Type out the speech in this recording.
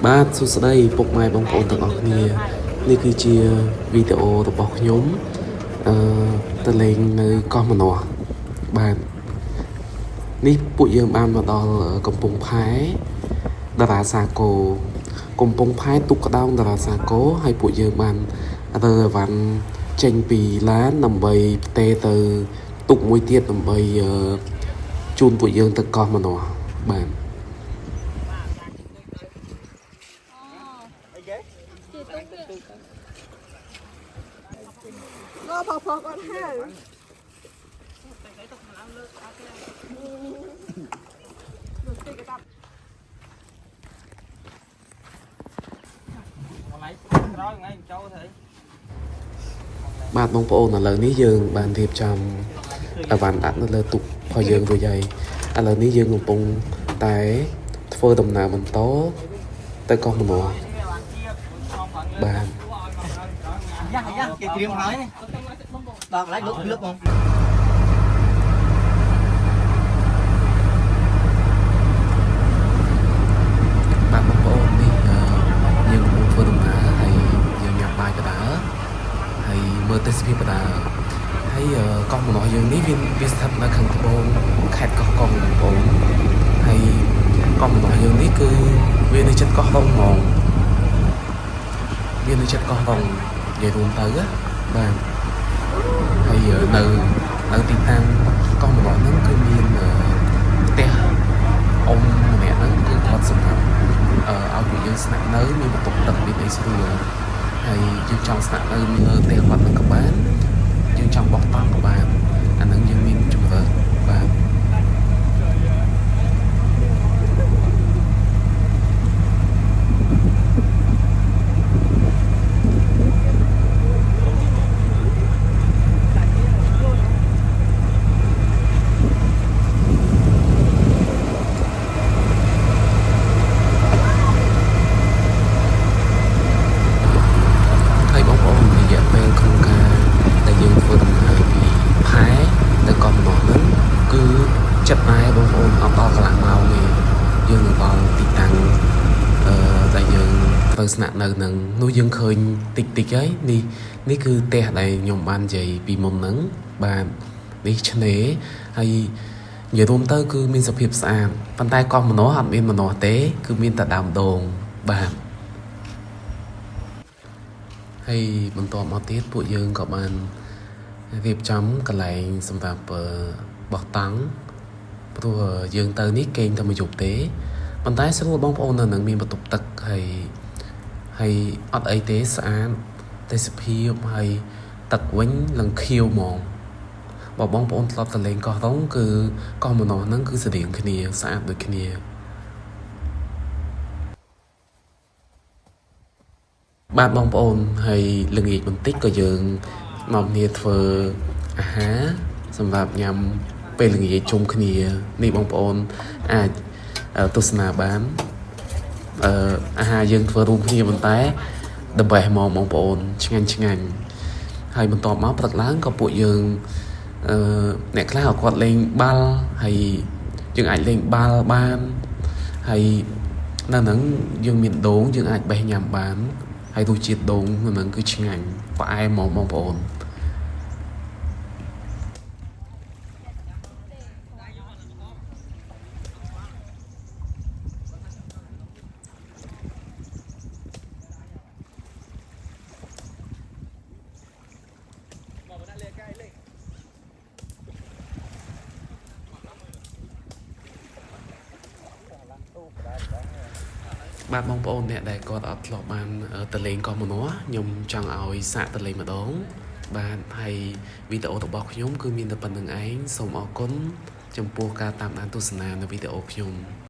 បាទសួស្តីពុកម៉ែបងប្អូនទាំងអស់គ្នានេះគឺជាវីដេអូរបស់ខ្ញុំទៅលេងនៅកោះម្នាស់បាទនេះពួកយើងបានមកដល់កំពង់ផែតារាសាគរកំពង់ផែទុកក្តោងតារាសាគរហើយពួកយើងបានរើអីវ៉ាន់ចេញពីឡានដើម្បីផ្ទេរទៅទុកមួយទៀតដើម្បីជូនពួកយើងទៅកោះម្នាស់បាទพอก่อนค่ะបាទបងប្អូនឥឡូវនេះយើងបានរៀបចំអីវ៉ាន់ដាក់នៅលើទូករបស់យើងរួចហើយឥឡូវនេះយើងកំពុងតែធ្វើដំណើរបន្តទៅកោះម្នាស់បាទគេត្រៀមហើយដល់កន្លែងលុបលុបហ្មងបាទបងប្អូននេះយើងកំពុងធ្វើដំណើរហើយយើងញ៉ាំបាយក្តៅហើយមើលទេសភាពក្តៅហើយកោះម្នាស់យើងនេះវាស្ថិតនៅខាងត្បូងខេត្តកោះកុងបងប្អូនហើយកោះម្នាស់យើងនេះគឺវានៅជិតកោះរ៉ុងហ្មងវានៅជិតកោះរ៉ុងនិយាយរួមទៅបាទហើយនៅទីតាំងកោះម្នាស់ហ្នឹងគឺមានផ្ទះអ៊ំម្នាក់ហ្នឹងគឺគាត់សម្រាប់ឲ្យពួកយើងស្នាក់នៅមានបន្ទប់ទឹកមានអីស្រួលហើយយើងចង់ស្នាក់នៅលើផ្ទះគាត់នឹងក៏បានយើងចង់បោះតង់ក៏បានអាហ្នឹងយើងមានជំរឿនបាទចិត្តដែរបងប្អូនអត់ដល់កន្លះម៉ោងទេយើងនឹងដល់ទីតាំងដែលយើងទៅស្នាក់នៅនឹងនោះយើងឃើញតិចហើយនេះគឺផ្ទះដែលខ្ញុំបាននិយាយពីមុនហ្នឹងបាទនេះឆ្នេរហើយនិយាយរួមទៅគឺមានសភាពស្អាតប៉ុន្តែកោះម្នាស់អត់មានម្នាស់ទេគឺមានតែដើមដូងបាទហើយបន្តមកទៀតពួកយើងក៏បានរៀបចំកន្លែងសម្រាប់បោះតង់ព្រោះយើងទៅនេះគេងតែមួយយប់ទេប៉ុន្តែស្រួលបងប្អូននៅនឹងមានបន្ទប់ទឹកហើយអត់អីទេស្អាតទេសភាពហើយទឹកវិញឡើងខៀវហ្មងបើបងប្អូនធ្លាប់ទៅលេងកោះរ៉ុងគឺកោះម្នាស់ហ្នឹងគឺស្រដៀងគ្នាស្អាតដូចគ្នាបាទបងប្អូនហើយល្ងាចបន្តិចក៏យើងមកគ្នាធ្វើអាហារសម្រាប់ញ៉ាំពេលល្ងាចជុំគ្នានេះបងប្អូនអាចទស្សនាបានអាហារយើងធ្វើរួមគ្នាប៉ុន្តែ the best ហ្មងបងប្អូនឆ្ងាញ់ហើយបន្ទាប់មកព្រឹកឡើងក៏ពួកយើងអ្នកខ្លះគាត់លេងបាល់ហើយយើងអាចលេងបាល់បានហើយនៅហ្នឹងយើងមានដូងយើងអាចបេះញ៉ាំបានហើយរសជាតិដូងនៅហ្នឹងគឺឆ្ងាញ់ផ្អែមហ្មងបងប្អូនបាទបងប្អូនអ្នកដែលគាត់អត់ធ្លាប់បានទៅលេងកោះម្នាស់ខ្ញុំចង់ឲ្យសាកទៅលេងម្ដងបាទហើយវីដេអូរបស់ខ្ញុំគឺមានតែប៉ុណ្្នឹងឯងសូមអរគុណចំពោះការតាមដានទស្សនានៅវីដេអូខ្ញុំ